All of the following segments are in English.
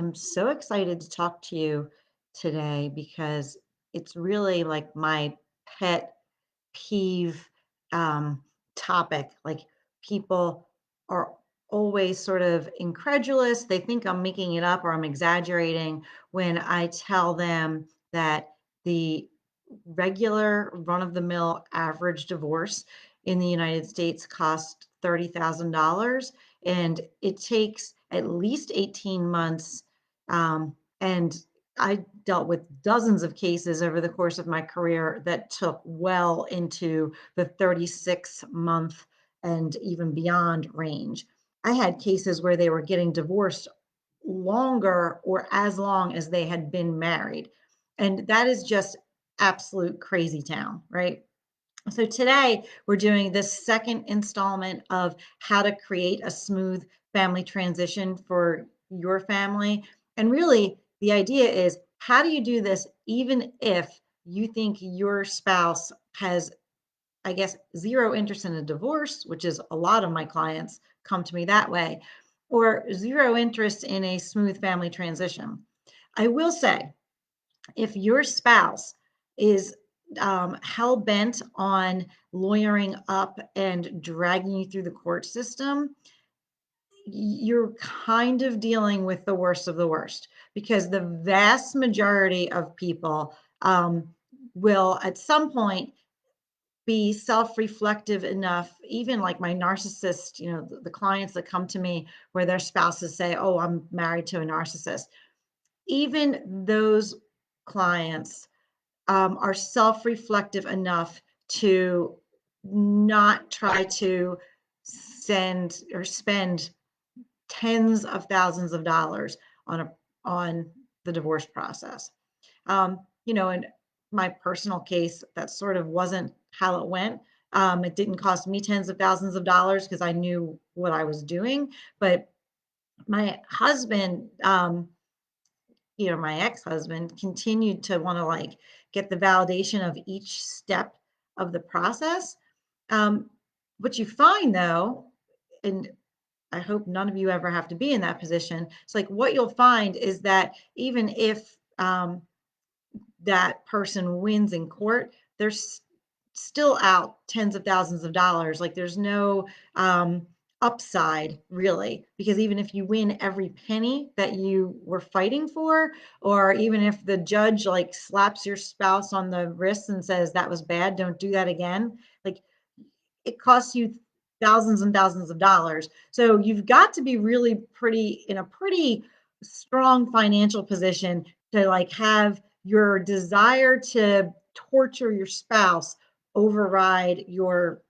am so excited to talk to you today because it's really like my pet peeve um, topic. Like people are always sort of incredulous. They think I'm making it up or I'm exaggerating when I tell them that the regular run of the mill average divorce in the United States costs $30,000 and it takes at least 18 months. And I dealt with dozens of cases over the course of my career that took well into the 36-month and even beyond range. I had cases where they were getting divorced longer or as long as they had been married. And that is just absolute crazy town, right? So today we're doing this second installment of how to create a smooth family transition for your family. And really, the idea is how do you do this even if you think your spouse has, I guess, zero interest in a divorce, which is a lot of my clients come to me that way, or zero interest in a smooth family transition. I will say, if your spouse is hell bent on lawyering up and dragging you through the court system, you're kind of dealing with the worst of the worst because the vast majority of people will at some point be self-reflective enough, even like my narcissist, the clients that come to me where their spouses say, oh, I'm married to a narcissist. Even those clients are self-reflective enough to not try to send or spend tens of thousands of dollars on the divorce process. In my personal case, that sort of wasn't how it went. It didn't cost me tens of thousands of dollars because I knew what I was doing. But my husband, my ex-husband continued to want to like get the validation of each step of the process. Um, what you find though, and I hope none of you ever have to be in that position. It's like what you'll find is that even if that person wins in court, they're still out tens of thousands of dollars. Like there's no upside really, because even if you win every penny that you were fighting for, or even if the judge like slaps your spouse on the wrist and says that was bad, don't do that again, like it costs you thousands and thousands of dollars. So you've got to be really in a pretty strong financial position to like have your desire to torture your spouse override your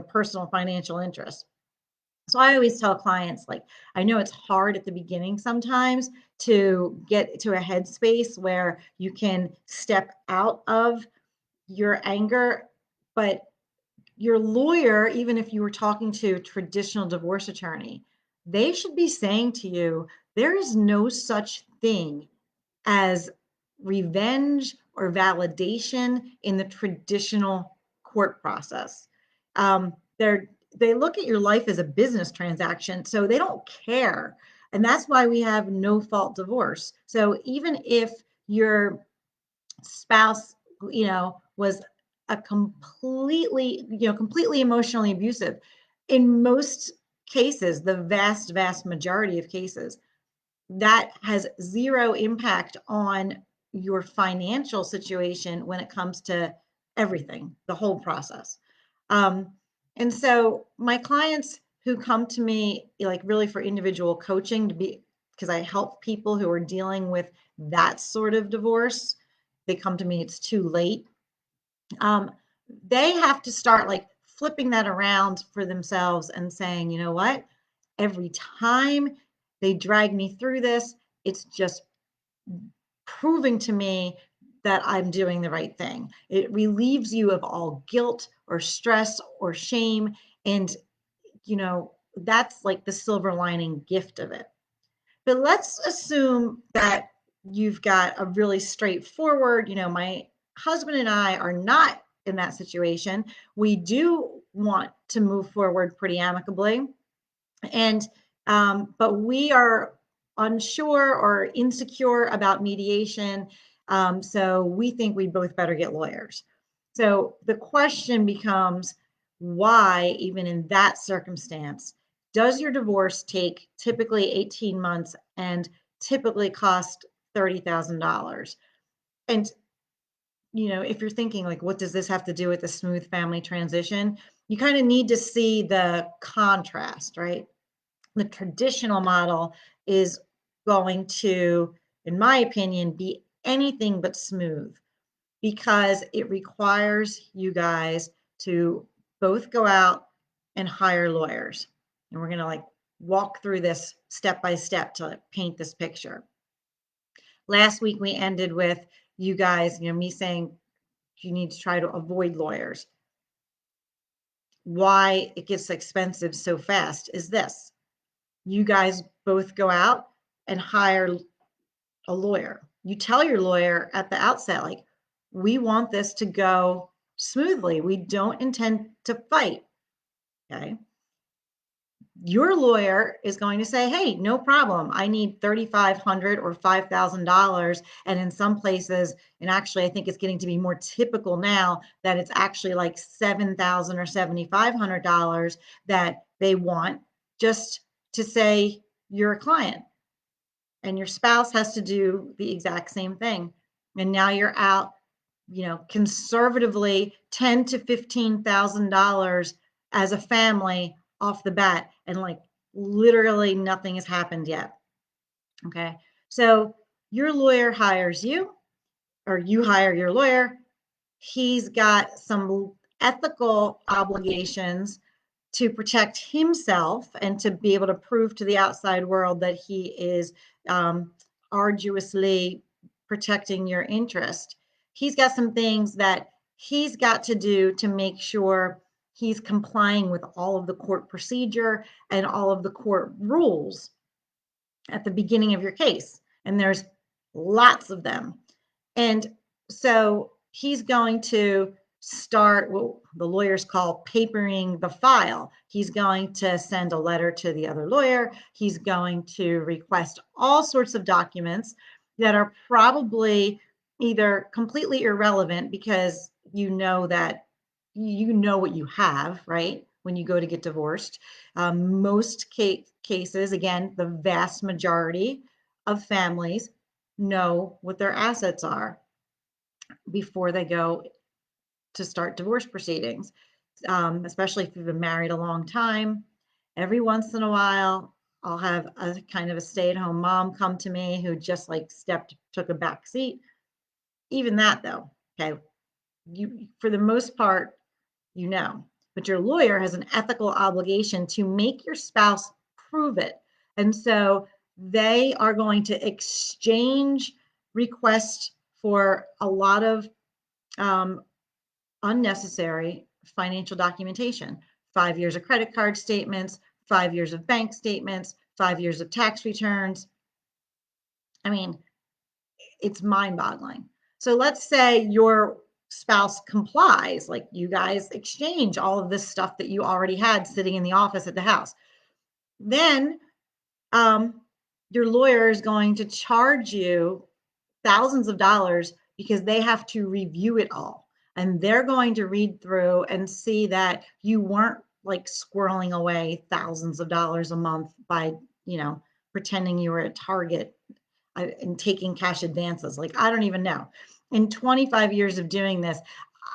personal financial interests. So I always tell clients, like, I know it's hard at the beginning sometimes to get to a headspace where you can step out of your anger, but your lawyer, even if you were talking to a traditional divorce attorney, they should be saying to you, there is no such thing as revenge or validation in the traditional court process. They look at your life as a business transaction, so they don't care. And that's why we have no fault divorce. So even if your spouse, was a completely emotionally abusive, in most cases, the vast, vast majority of cases, that has zero impact on your financial situation when it comes to everything, the whole process. Um, and so my clients who come to me like really for individual coaching because I help people who are dealing with that sort of divorce, they come to me, it's too late. Um, they have to start like flipping that around for themselves and saying, you know what? Every time they drag me through this, it's just proving to me that I'm doing the right thing. It relieves you of all guilt or stress or shame. And, that's like the silver lining gift of it. But let's assume that you've got a really straightforward, my husband and I are not in that situation. We do want to move forward pretty amicably. And but we are unsure or insecure about mediation. So we think we both better get lawyers. So the question becomes, why, even in that circumstance, does your divorce take typically 18 months and typically cost $30,000? And, if you're thinking like, what does this have to do with a smooth family transition? You kind of need to see the contrast, right? The traditional model is going to, in my opinion, be anything but smooth because it requires you guys to both go out and hire lawyers. And we're going to like walk through this step by step to paint this picture. Last week we ended with you guys, me saying you need to try to avoid lawyers. Why it gets expensive so fast is this. You guys both go out and hire a lawyer. You tell your lawyer at the outset, like, we want this to go smoothly. We don't intend to fight. Okay. Your lawyer is going to say, hey, no problem. I need $3,500 or $5,000. And in some places, and actually, I think it's getting to be more typical now that it's actually like $7,000 or $7,500 that they want just to say you're a client. And your spouse has to do the exact same thing. And now you're out, conservatively $10,000 to $15,000 as a family off the bat, and like literally nothing has happened yet. Okay, so your lawyer hires you, or you hire your lawyer. He's got some ethical obligations to protect himself and to be able to prove to the outside world that he is arduously protecting your interest. He's got some things that he's got to do to make sure he's complying with all of the court procedure and all of the court rules at the beginning of your case. And there's lots of them. And so he's going to start what the lawyers call papering the file. He's going to send a letter to the other lawyer. He's going to request all sorts of documents that are probably either completely irrelevant because that you know what you have, right? When you go to get divorced. Most cases, again, the vast majority of families know what their assets are before they go to start divorce proceedings, especially if you've been married a long time. Every once in a while, I'll have a kind of a stay-at-home mom come to me who just like took a back seat. Even that though, okay, for the most part, but your lawyer has an ethical obligation to make your spouse prove it. And so they are going to exchange requests for a lot of unnecessary financial documentation. 5 years of credit card statements, 5 years of bank statements, 5 years of tax returns. I mean, it's mind-boggling. So let's say your spouse complies, like you guys exchange all of this stuff that you already had sitting in the office at the house. Then your lawyer is going to charge you thousands of dollars because they have to review it all. And they're going to read through and see that you weren't like squirreling away thousands of dollars a month by, pretending you were at Target and taking cash advances. Like, I don't even know. In 25 years of doing this,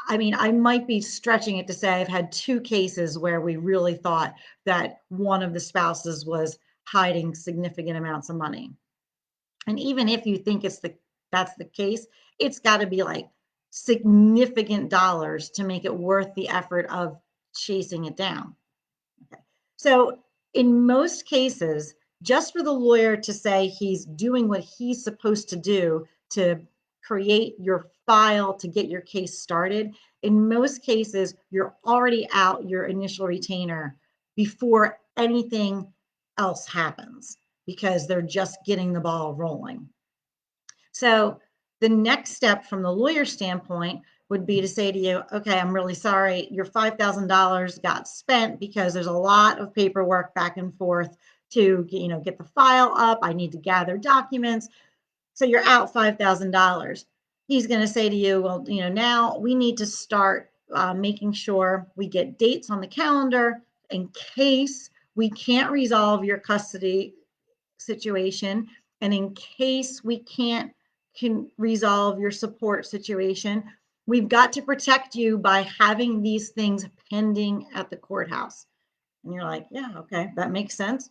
I mean, I might be stretching it to say I've had 2 cases where we really thought that one of the spouses was hiding significant amounts of money. And even if you think that's the case, it's got to be like significant dollars to make it worth the effort of chasing it down. Okay. So in most cases, just for the lawyer to say he's doing what he's supposed to do to create your file to get your case started, in most cases, you're already out your initial retainer before anything else happens because they're just getting the ball rolling. So the next step from the lawyer standpoint would be to say to you, okay, I'm really sorry, your $5,000 got spent because there's a lot of paperwork back and forth to, get the file up. I need to gather documents. So you're out $5,000. He's going to say to you, well, now we need to start making sure we get dates on the calendar in case we can't resolve your custody situation, and in case we can't can resolve your support situation, we've got to protect you by having these things pending at the courthouse. And you're like, yeah, okay, that makes sense.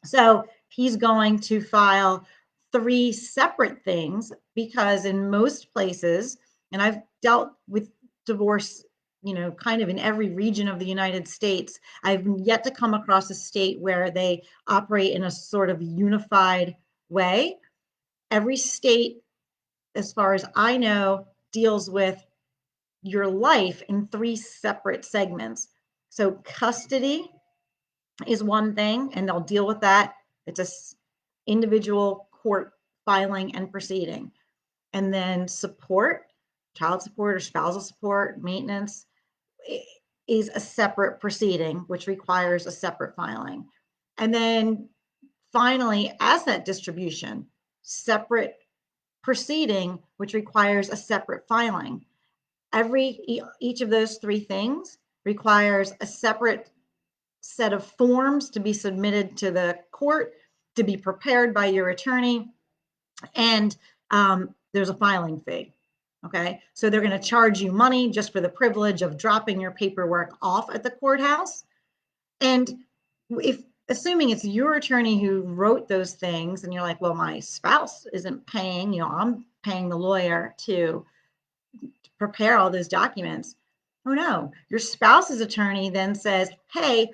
So he's going to file three separate things because in most places, and I've dealt with divorce, kind of in every region of the United States, I've yet to come across a state where they operate in a sort of unified way. Every state, as far as I know, deals with your life in three separate segments. So custody is one thing, and they'll deal with that. It's a individual court filing and proceeding. And then support, child support or spousal support, maintenance is a separate proceeding, which requires a separate filing. And then finally, asset distribution, separate proceeding, which requires a separate filing. Each of those three things requires a separate set of forms to be submitted to the court, to be prepared by your attorney, and there's a filing fee. Okay, so they're going to charge you money just for the privilege of dropping your paperwork off at the courthouse. And if assuming it's your attorney who wrote those things, and you're like, well, my spouse isn't paying, I'm paying the lawyer to prepare all those documents. Oh no, your spouse's attorney then says, hey,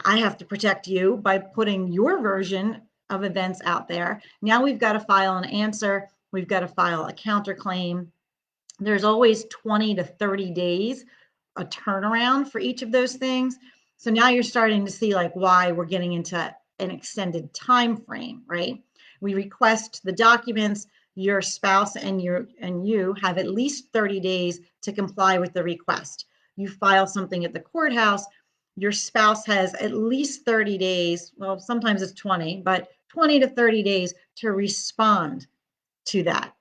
I have to protect you by putting your version of events out there. Now we've got to file an answer. We've got to file a counterclaim. There's always 20 to 30 days, a turnaround for each of those things. So now you're starting to see like why we're getting into an extended time frame, right? We request the documents. Your spouse and you have at least 30 days to comply with the request. You file something at the courthouse. Your spouse has at least 30 days, well, sometimes it's 20, but 20 to 30 days to respond to that.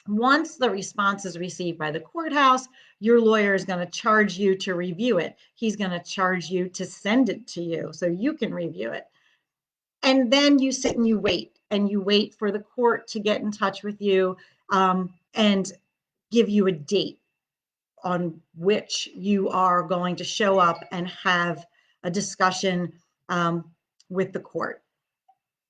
Once the response is received by the courthouse, your lawyer is going to charge you to review it. He's going to charge you to send it to you so you can review it. And then you sit and you wait for the court to get in touch with you and give you a date on which you are going to show up and have a discussion with the court.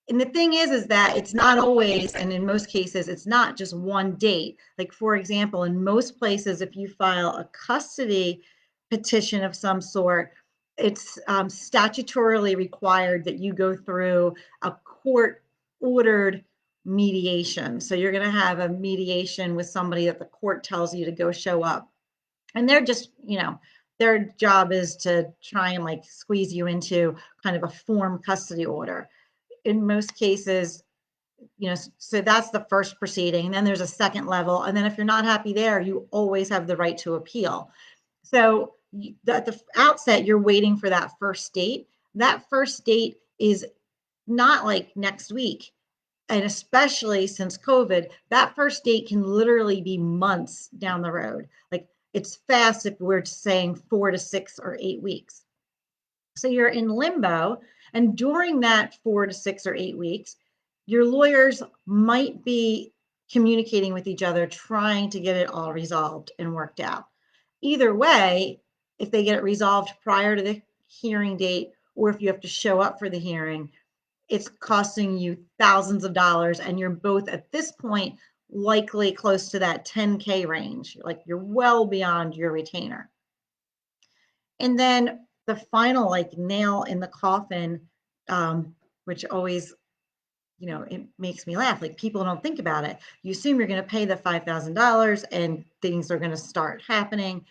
And the thing is that it's not always, and in most cases, it's not just one date. Like, for example, in most places, if you file a custody petition of some sort, it's statutorily required that you go through a court ordered mediation. So you're going to have a mediation with somebody that the court tells you to go show up. And they're just, their job is to try and like squeeze you into kind of a form custody order. In most cases, so that's the first proceeding. And then there's a second level. And then if you're not happy there, you always have the right to appeal. So at the outset, you're waiting for that first date. That first date is not like next week. And especially since COVID, that first date can literally be months down the road. Like it's fast if we're saying 4 to 6 or 8 weeks. So you're in limbo. And during that 4 to 6 or 8 weeks, your lawyers might be communicating with each other, trying to get it all resolved and worked out. Either way, if they get it resolved prior to the hearing date, or if you have to show up for the hearing, it's costing you thousands of dollars. And you're both at this point likely close to that 10K range. Like you're well beyond your retainer. And then the final like nail in the coffin, which always, it makes me laugh. Like people don't think about it. You assume you're going to pay the $5,000 and things are going to start happening.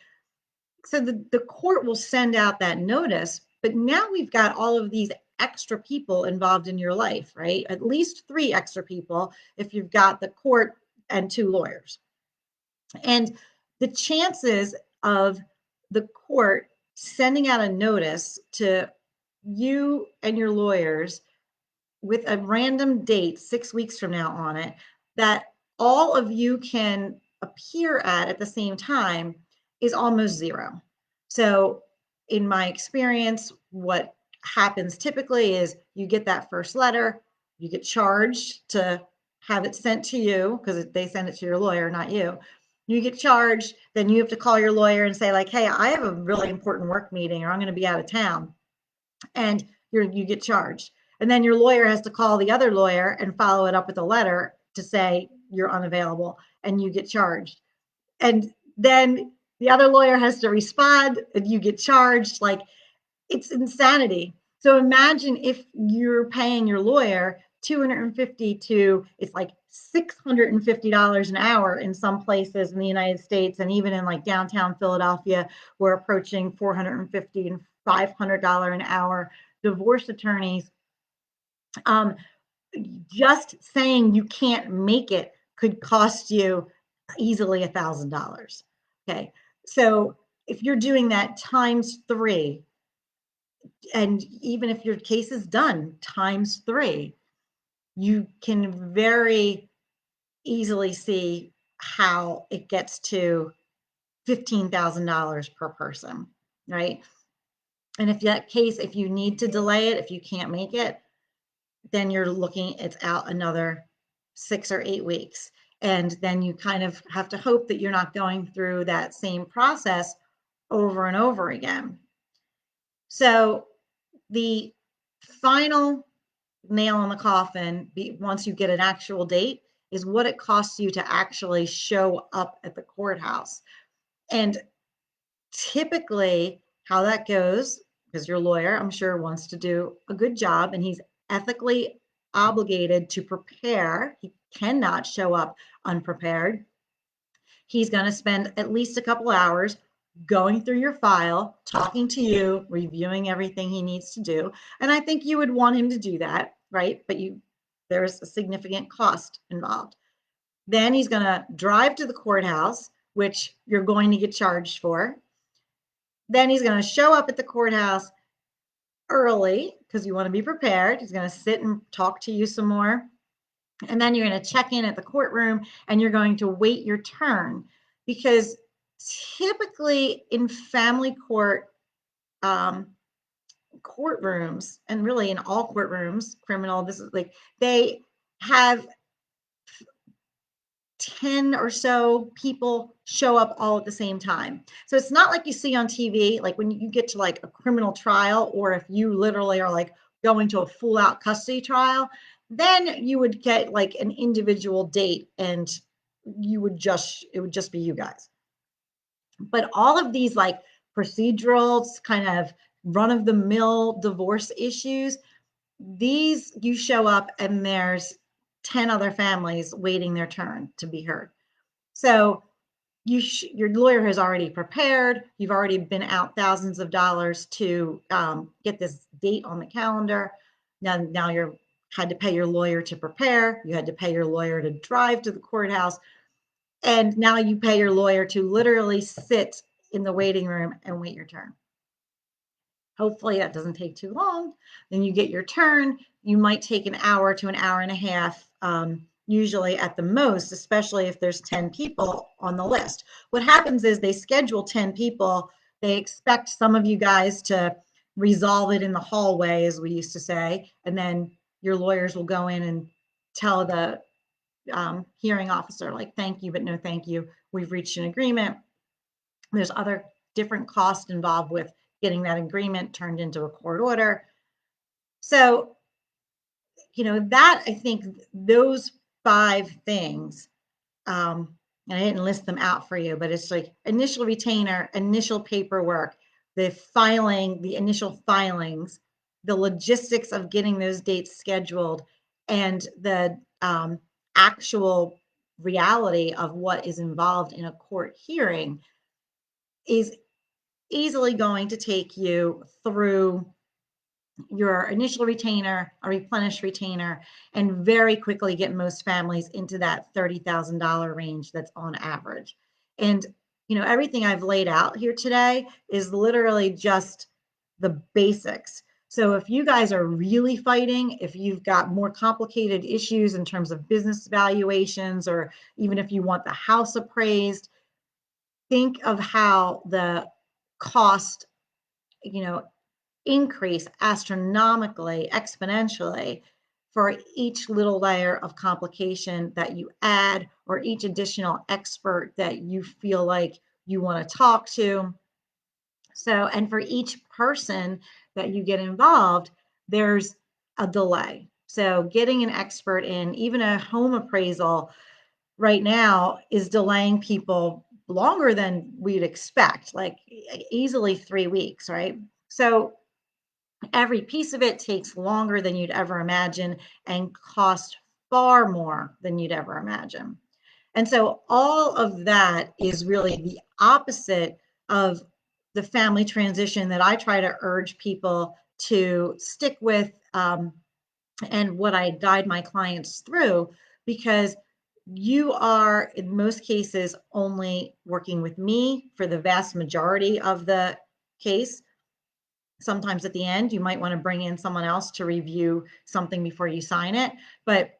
So the court will send out that notice, but now we've got all of these extra people involved in your life, right? At least 3 extra people if you've got the court and 2 lawyers. And the chances of the court sending out a notice to you and your lawyers with a random date 6 weeks from now on it that all of you can appear at the same time is almost zero. So, in my experience, what happens typically is you get that first letter, you get charged to have it sent to you because they send it to your lawyer, not you. You get charged, then you have to call your lawyer and say, like, hey, I have a really important work meeting or I'm going to be out of town. And you get charged. And then your lawyer has to call the other lawyer and follow it up with a letter to say you're unavailable and you get charged. And then the other lawyer has to respond and you get charged. Like, it's insanity. So imagine if you're paying your lawyer 250 to it's like $650 an hour in some places in the United States, and even in like downtown Philadelphia, we're approaching 450 and $500 an hour. Divorce attorneys, um, just saying you can't make it could cost you easily $1,000. Okay, so if you're doing that times three, and even if your case is done times three, you can very easily see how it gets to $15,000 per person, right? And if that case, if you need to delay it, if you can't make it, then you're looking, it's out another 6 or 8 weeks. And then you kind of have to hope that you're not going through that same process over and over again. So the final nail in the coffin, once you get an actual date, is what it costs you to actually show up at the courthouse. And typically, how that goes, because your lawyer, I'm sure, wants to do a good job and he's ethically obligated to prepare. He cannot show up unprepared. He's going to spend at least a couple hours going through your file, talking to you, reviewing everything he needs to do. And I think you would want him to do that, right? But there's a significant cost involved. Then he's going to drive to the courthouse, which you're going to get charged for. Then he's going to show up at the courthouse early because you want to be prepared. He's going to sit and talk to you some more. And then you're going to check in at the courtroom and you're going to wait your turn, because typically in family court courtrooms, and really in all courtrooms, criminal, this is like, they have 10 or so people show up all at the same time. So it's not like you see on TV, like when you get to like a criminal trial, or if you literally are like going to a full out custody trial, then you would get like an individual date and it would just be you guys. But all of these like procedurals, kind of run of the mill divorce issues, these you show up and there's 10 other families waiting their turn to be heard. So your lawyer has already prepared. You've already been out thousands of dollars to get this date on the calendar. Now you're had to pay your lawyer to prepare. You had to pay your lawyer to drive to the courthouse. And now you pay your lawyer to literally sit in the waiting room and wait your turn. Hopefully that doesn't take too long. Then you get your turn. You might take an hour to an hour and a half, usually at the most, especially if there's 10 people on the list. What happens is they schedule 10 people. They expect some of you guys to resolve it in the hallway, as we used to say, and then your lawyers will go in and tell the hearing officer, like, thank you, but no thank you. We've reached an agreement. There's other different costs involved with getting that agreement turned into a court order. So, that, I think those 5 things, and I didn't list them out for you, but it's like initial retainer, initial paperwork, the filing, the initial filings, the logistics of getting those dates scheduled, and the actual reality of what is involved in a court hearing is easily going to take you through your initial retainer, a replenished retainer, and very quickly get most families into that $30,000 range that's on average. And, everything I've laid out here today is literally just the basics. So if you guys are really fighting, if you've got more complicated issues in terms of business valuations, or even if you want the house appraised, think of how the cost, you know, increase astronomically, exponentially for each little layer of complication that you add, or each additional expert that you feel like you want to talk to. So, and for each person that you get involved, there's a delay. So, getting an expert in, even a home appraisal right now, is delaying people longer than we'd expect, like easily 3 weeks, right? So, every piece of it takes longer than you'd ever imagine and cost far more than you'd ever imagine. And so all of that is really the opposite of the family transition that I try to urge people to stick with, and what I guide my clients through, because you are, in most cases, only working with me for the vast majority of the case. Sometimes at the end, you might want to bring in someone else to review something before you sign it, but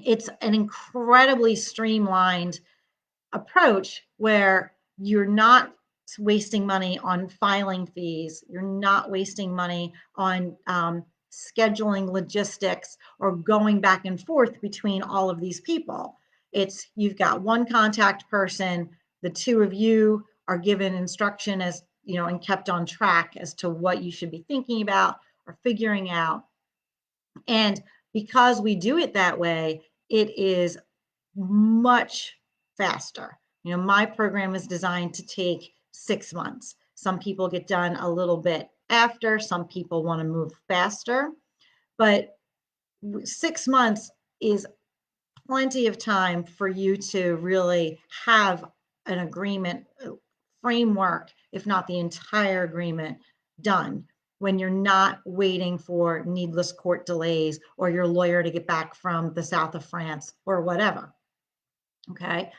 it's an incredibly streamlined approach where you're not wasting money on filing fees. You're not wasting money on scheduling logistics or going back and forth between all of these people. It's, you've got one contact person, the two of you are given instruction, as you know, and kept on track as to what you should be thinking about or figuring out. And because we do it that way, it is much faster. You know, my program is designed to take 6 months. Some people get done a little bit after, some people want to move faster, but 6 months is plenty of time for you to really have an agreement framework, if not the entire agreement, done, when you're not waiting for needless court delays or your lawyer to get back from the south of France or whatever. Okay.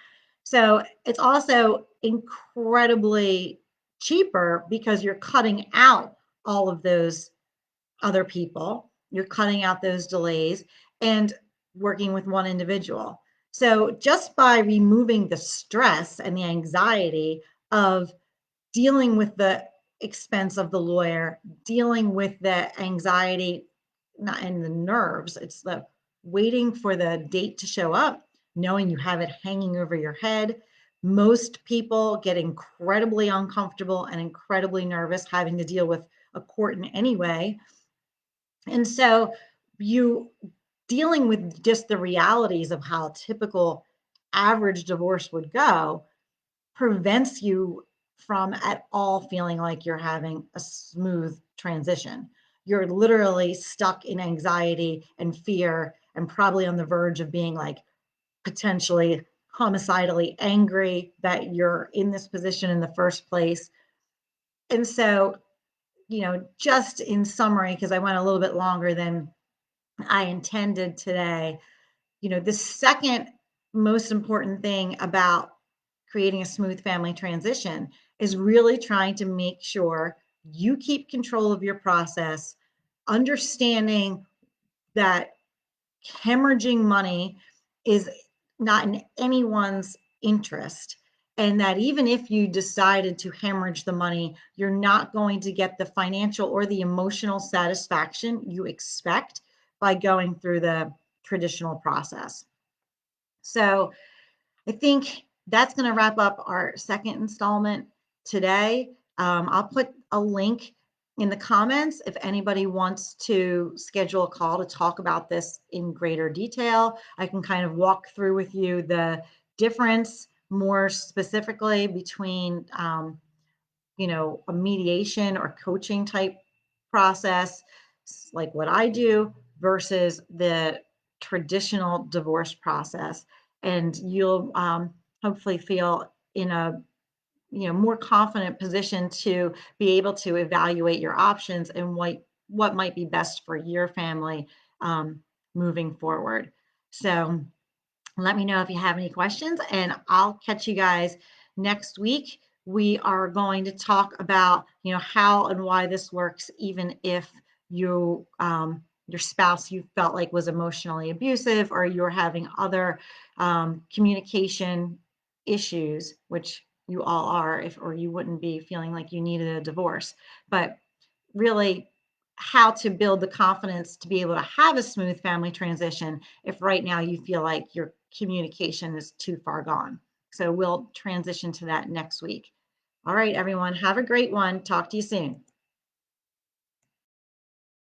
So it's also incredibly cheaper because you're cutting out all of those other people, you're cutting out those delays and working with one individual. So just by removing the stress and the anxiety of dealing with the expense of the lawyer, dealing with the anxiety, not and the nerves, it's the waiting for the date to show up, knowing you have it hanging over your head. Most people get incredibly uncomfortable and incredibly nervous having to deal with a court in any way. And so you dealing with just the realities of how a typical average divorce would go prevents you from at all feeling like you're having a smooth transition. You're literally stuck in anxiety and fear and probably on the verge of being like potentially homicidally angry that you're in this position in the first place. And so, you know, just in summary, because I went a little bit longer than I intended today, you know, the second most important thing about creating a smooth family transition is really trying to make sure you keep control of your process, understanding that hemorrhaging money is not in anyone's interest. And that even if you decided to hemorrhage the money, you're not going to get the financial or the emotional satisfaction you expect by going through the traditional process. So I think that's going to wrap up our second installment today. I'll put a link in the comments if anybody wants to schedule a call to talk about this in greater detail. I can kind of walk through with you the difference more specifically between, you know, a mediation or coaching type process, like what I do, versus the traditional divorce process. And you'll hopefully feel in a, you know, more confident position to be able to evaluate your options and what might be best for your family moving forward. So let me know if you have any questions, and I'll catch you guys next week. We are going to talk about, you know, how and why this works, even if your spouse you felt like was emotionally abusive, or you're having other communication issues, which you all are, if or you wouldn't be feeling like you needed a divorce. But really, how to build the confidence to be able to have a smooth family transition if right now you feel like your communication is too far gone. So we'll transition to that next week. All right, everyone, have a great one. Talk to you soon.